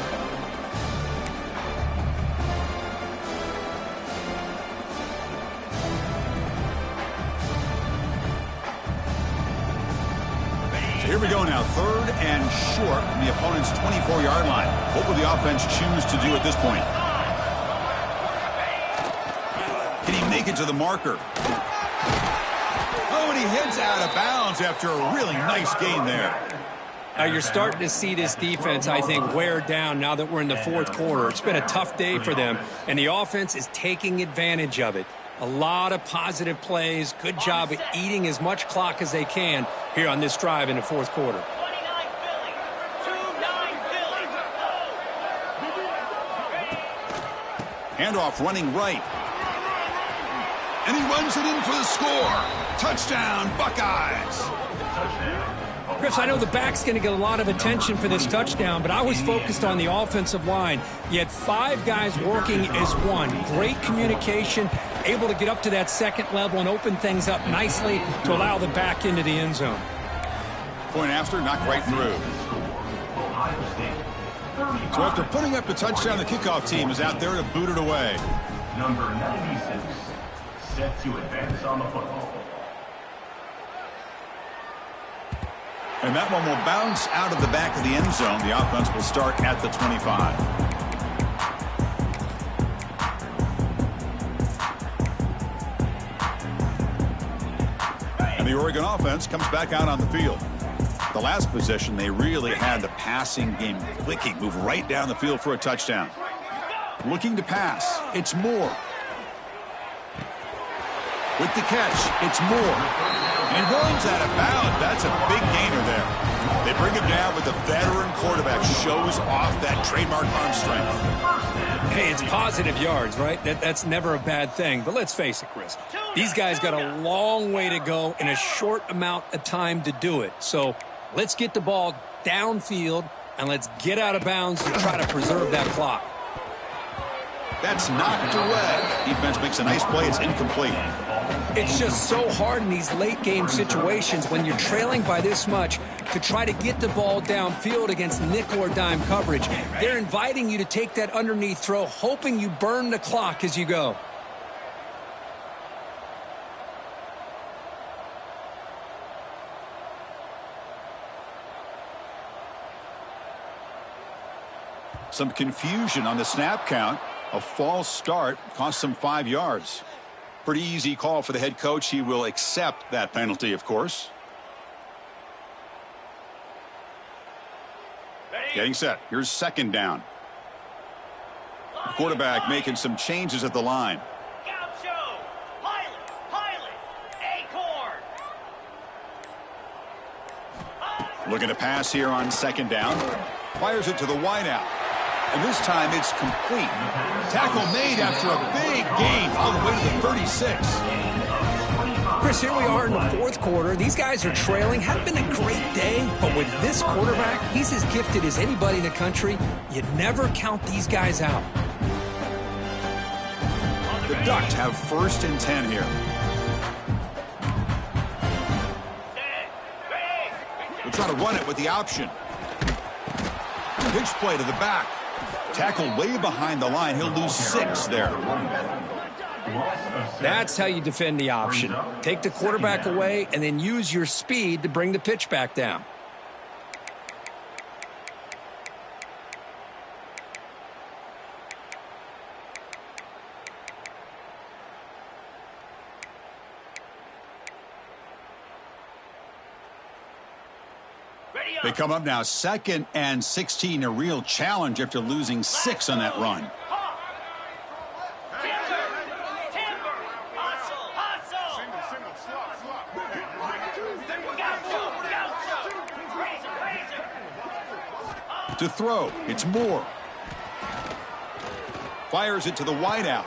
So here we go now, third and short from the opponent's 24-yard line. What will the offense choose to do at this point? Can he make it to the marker? Oh, and he heads out of bounds after a really nice gain there. Now you're starting to see this defense, I think, wear down now that we're in the fourth quarter. It's been a tough day for them, and the offense is taking advantage of it. A lot of positive plays. Good job at eating as much clock as they can here on this drive in the fourth quarter. 29 Philly. 2-9 Philly. Handoff running right. And he runs it in for the score. Touchdown, Buckeyes. Chris, I know the back's going to get a lot of attention for this touchdown, but I was focused on the offensive line. You had 5 guys working as one. Great communication, able to get up to that second level and open things up nicely to allow the back into the end zone. Point after, knocked right through. Ohio State. 35. So after putting up the touchdown, the kickoff team is out there to boot it away. Number 96, set to advance on the football. And that one will bounce out of the back of the end zone. The offense will start at the 25. And the Oregon offense comes back out on the field. The last possession, they really had the passing game clicking, move right down the field for a touchdown. Looking to pass, it's Moore. With the catch, it's Moore. And he runs out of bounds. That's a big gainer there. They bring him down, but the veteran quarterback shows off that trademark arm strength. Hey, it's positive yards, right? That's never a bad thing. But let's face it, Chris. These guys got a long way to go in a short amount of time to do it. So let's get the ball downfield, and let's get out of bounds to try to preserve that clock. That's knocked away. Defense makes a nice play. It's incomplete. It's just so hard in these late-game situations when you're trailing by this much to try to get the ball downfield against nickel or dime coverage. They're inviting you to take that underneath throw, hoping you burn the clock as you go. Some confusion on the snap count. A false start cost them 5 yards. Pretty easy call for the head coach. He will accept that penalty, of course. Getting set. Here's second down. The quarterback making some changes at the line. Gaucho, Pilot, Acorn. Looking to pass here on second down. Fires it to the wideout. And this time it's complete. Tackle made after a big gain all the way to the 36. Chris, here we are in the fourth quarter. These guys are trailing. Hadn't been a great day, but with this quarterback, he's as gifted as anybody in the country. You never count these guys out. The Ducks have 1st and 10 here. They'll try to run it with the option. Pitch play to the back. Tackle way behind the line. He'll lose 6 there. That's how you defend the option. Take the quarterback away and then use your speed to bring the pitch back down. They come up now 2nd and 16, a real challenge after losing 6 on that run. To throw, it's Moore. Fires it to the wideout.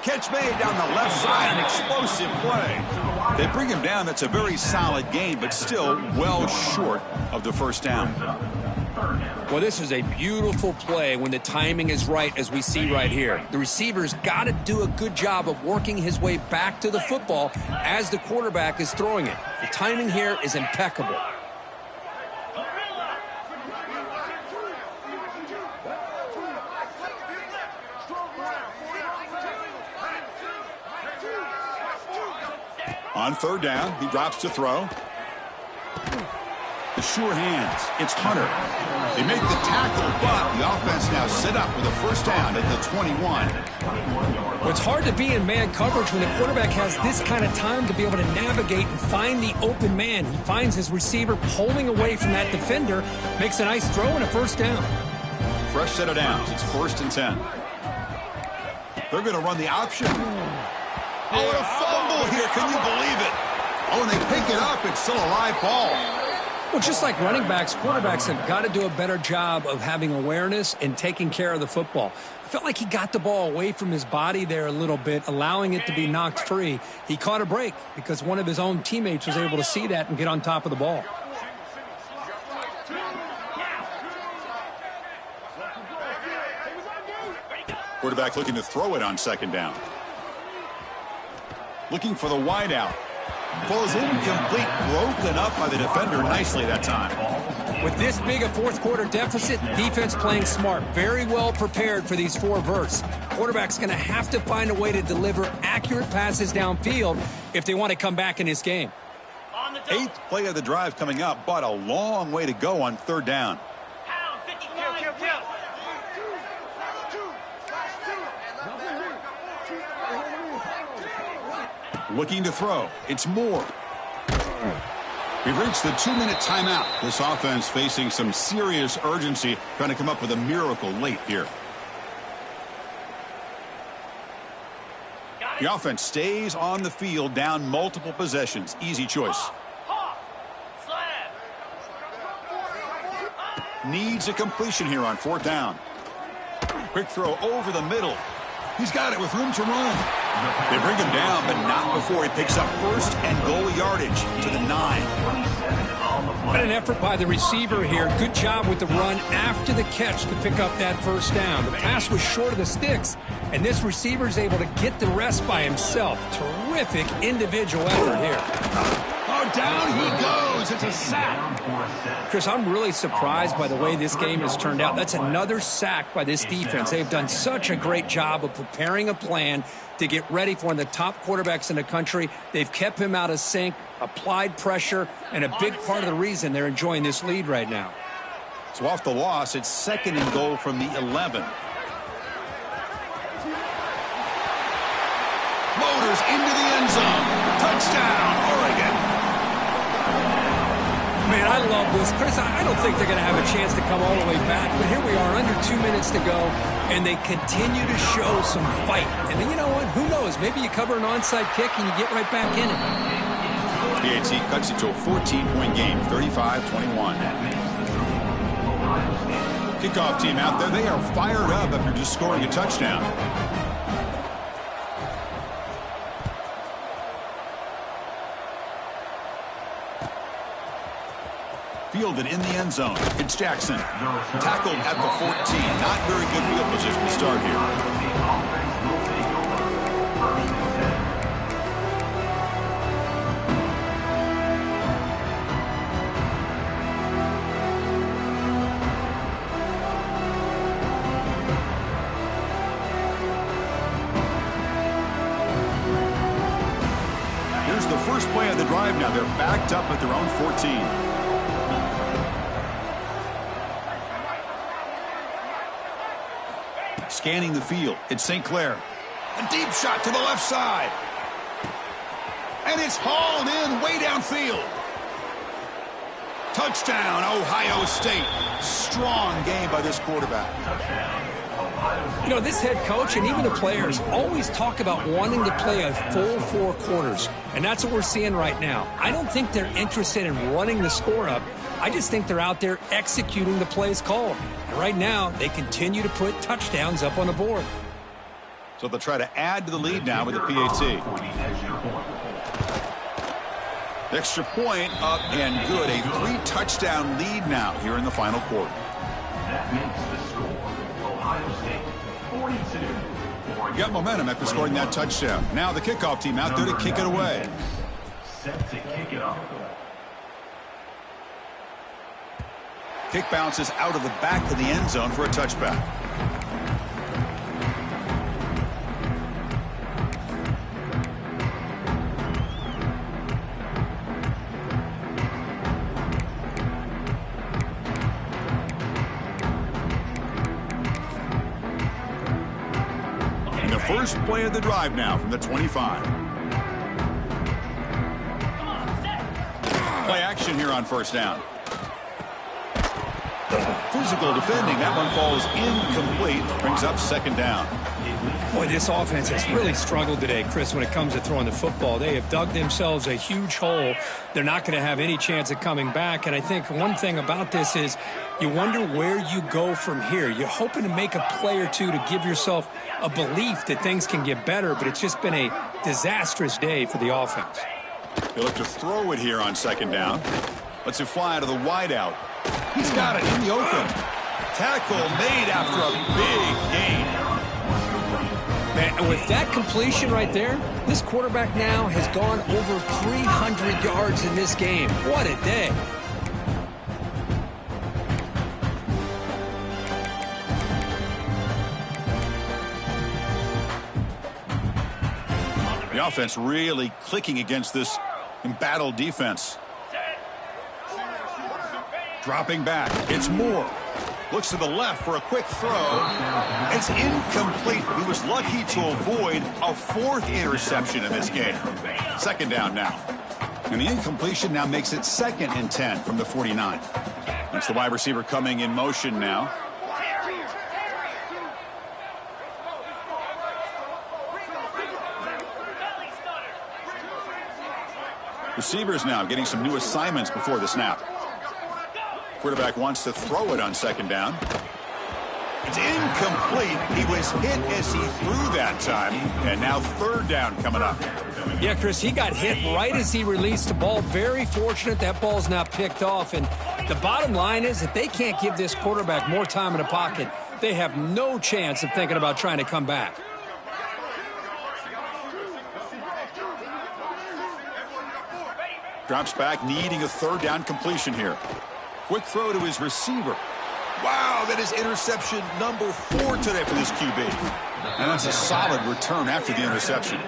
Catch made down the left side, an explosive play. They bring him down. That's a very solid gain, but still well short of the first down. Well, this is a beautiful play when the timing is right, as we see right here. The receiver's got to do a good job of working his way back to the football as the quarterback is throwing it. The timing here is impeccable. On 3rd down, he drops to throw. The sure hands. It's Hunter. They make the tackle, but the offense now set up with a 1st down at the 21. Well, it's hard to be in man coverage when the quarterback has this kind of time to be able to navigate and find the open man. He finds his receiver pulling away from that defender, makes a nice throw and a 1st down. Fresh set of downs. It's 1st and 10. They're going to run the option. Oh, and a fumble here. Can you believe it? Oh, and they pick it up. It's still a live ball. Well, just like running backs, quarterbacks have got to do a better job of having awareness and taking care of the football. I felt like he got the ball away from his body there a little bit, allowing it to be knocked free. He caught a break because one of his own teammates was able to see that and get on top of the ball. Quarterback looking to throw it on 2nd down. Looking for the wideout. Ball is incomplete, broken up by the defender nicely that time. With this big a fourth quarter deficit, defense playing smart, very well prepared for these 4 verts. Quarterback's going to have to find a way to deliver accurate passes downfield if they want to come back in this game. 8th play of the drive coming up, but a long way to go on 3rd down. Pound 55. Looking to throw. It's Moore. We've reached the 2-minute timeout. This offense facing some serious urgency, trying to come up with a miracle late here. The offense stays on the field, down multiple possessions. Easy choice. Needs a completion here on 4th down. Quick throw over the middle. He's got it with room to run. They bring him down, but not before he picks up 1st and goal yardage to the 9. What an effort by the receiver here. Good job with the run after the catch to pick up that 1st down. The pass was short of the sticks, and this receiver is able to get the rest by himself. Terrific individual effort here. Oh, down he goes. It's a sack. Chris, I'm really surprised by the way this game has turned out. That's another sack by this defense. They've done such a great job of preparing a plan to get ready for one of the top quarterbacks in the country. They've kept him out of sync, applied pressure, and a big part of the reason they're enjoying this lead right now. So off the loss, it's 2nd and goal from the 11. Motors into the end zone. Touchdown, Oregon. Man, I love this. Chris, I don't think they're going to have a chance to come all the way back, but here we are, under 2 minutes to go, and they continue to show some fight. And then, you know what? Who knows? Maybe you cover an onside kick and you get right back in it. PAT cuts it to a 14-point game, 35-21. Kickoff team out there. They are fired up after just scoring a touchdown. Fielded in the end zone. It's Jackson. Tackled at the 14. Not very good field position to start here. Here's the first play of the drive now. They're backed up at their own 14. Scanning the field. It's St. Clair. A deep shot to the left side. And it's hauled in way downfield. Touchdown, Ohio State. Strong game by this quarterback. You know, this head coach and even the players always talk about wanting to play a full 4 quarters. And that's what we're seeing right now. I don't think they're interested in running the score up. I just think they're out there executing the plays called. And right now, they continue to put touchdowns up on the board. So they'll try to add to the lead now with the PAT. Extra point up and good. A 3-touchdown lead now here in the final quarter. That makes the score Ohio State 42. Got momentum after scoring that touchdown. Now the kickoff team out there to kick it away. Set to kick it off. Kick bounces out of the back of the end zone for a touchback. And the first play of the drive now from the 25. Play action here on 1st down. Physical defending. That one falls incomplete. Brings up 2nd down. Boy, this offense has really struggled today, Chris, when it comes to throwing the football. They have dug themselves a huge hole. They're not going to have any chance of coming back. And I think one thing about this is you wonder where you go from here. You're hoping to make a play or two to give yourself a belief that things can get better, but it's just been a disastrous day for the offense. He'll look to throw it here on 2nd down. Lets it fly to the wideout. He's got it in the open. Tackle made after a big gain. Man, and with that completion right there, this quarterback now has gone over 300 yards in this game. What a day. The offense really clicking against this embattled defense. Dropping back. It's Moore. Looks to the left for a quick throw. It's incomplete. He was lucky to avoid a 4th interception in this game. 2nd down now. And the incompletion now makes it 2nd and 10 from the 49. It's the wide receiver coming in motion now. Receivers now getting some new assignments before the snap. Quarterback wants to throw it on 2nd down. It's incomplete. He was hit as he threw that time. And now 3rd down coming up. Yeah, Chris, he got hit right as he released the ball. Very fortunate that ball's not picked off. And the bottom line is if they can't give this quarterback more time in the pocket, they have no chance of thinking about trying to come back. Drops back, needing a 3rd down completion here. Quick throw to his receiver. Wow, that is interception number 4 today for this QB. And that's a solid return after the interception.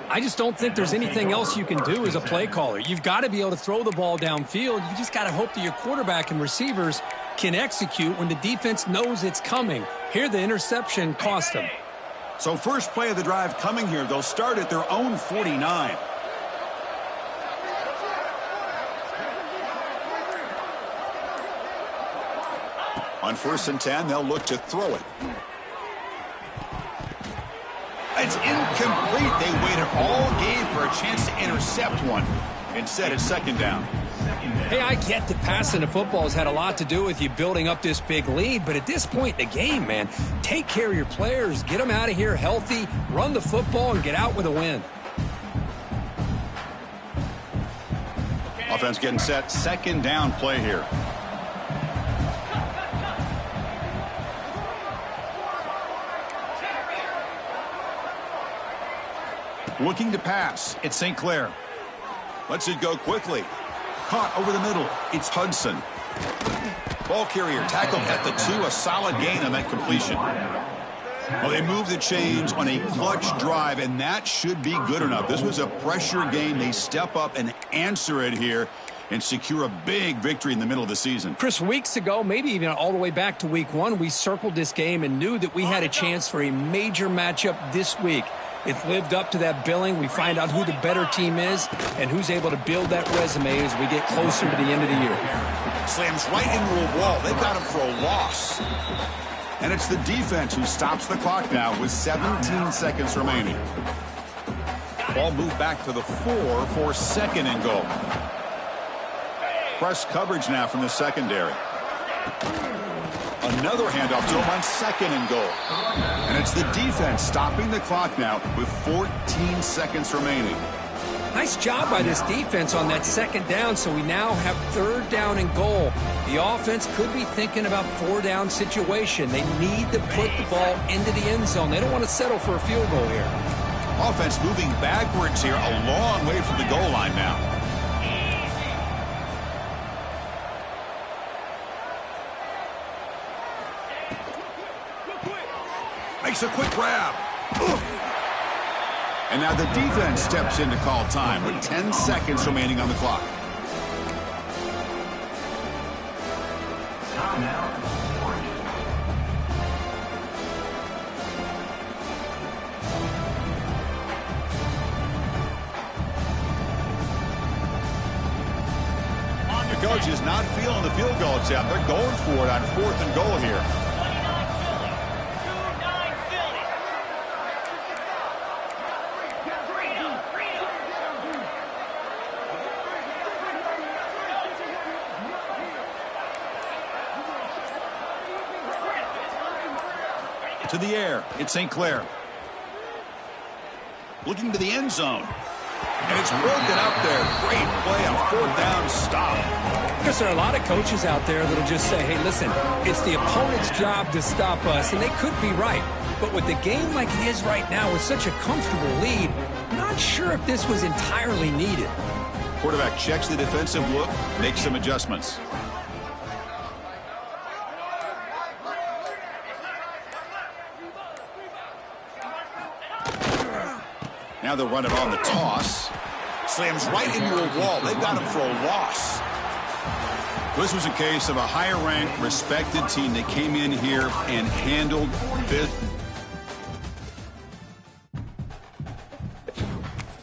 I just don't think there's anything else you can do as a play caller. You've got to be able to throw the ball downfield. You just got to hope that your quarterback and receivers can execute when the defense knows it's coming. Here, the interception cost them. So first play of the drive coming here. They'll start at their own 49. On 1st and 10, they'll look to throw it. It's incomplete. They waited all game for a chance to intercept one. Instead, it's 2nd down. Hey, I get that passing the football has had a lot to do with you building up this big lead, but at this point in the game, man, take care of your players. Get them out of here healthy, run the football, and get out with a win. Offense getting set. 2nd down play here. Looking to pass. It's St. Clair. Lets it go quickly. Caught over the middle. It's Hudson. Ball carrier tackled at the 2. A solid gain on that completion. Well, they move the chains on a clutch drive, and that should be good enough. This was a pressure game. They step up and answer it here and secure a big victory in the middle of the season. Chris, weeks ago, maybe even all the way back to week 1, we circled this game and knew that we had a chance for a major matchup this week. It lived up to that billing. We find out who the better team is and who's able to build that resume as we get closer to the end of the year. Slams right into a wall. They got him for a loss. And it's the defense who stops the clock now with 17 seconds remaining. Ball moved back to the 4 for 2nd and goal. Press coverage now from the secondary. Another handoff to him on 2nd and goal. And it's the defense stopping the clock now with 14 seconds remaining. Nice job by this defense on that 2nd down, so we now have 3rd down and goal. The offense could be thinking about 4-down situation. They need to put the ball into the end zone. They don't want to settle for a field goal here. Offense moving backwards here, a long way from the goal line now. Makes a quick grab. And now the defense steps in to call time with 10 seconds remaining on the clock. The coach is not feeling the field goal attempt. They're going for it on 4th and goal here. To the air. It's St. Clair. Looking to the end zone. And it's broken up there. Great play on 4th down stop. Because there are a lot of coaches out there that'll just say, hey, listen, it's the opponent's job to stop us. And they could be right. But with the game like it is right now with such a comfortable lead, I'm not sure if this was entirely needed. Quarterback checks the defensive look, makes some adjustments. Now they'll run it on the toss. Slams right into a wall. They've got him for a loss. This was a case of a higher-ranked, respected team that came in here and handled business.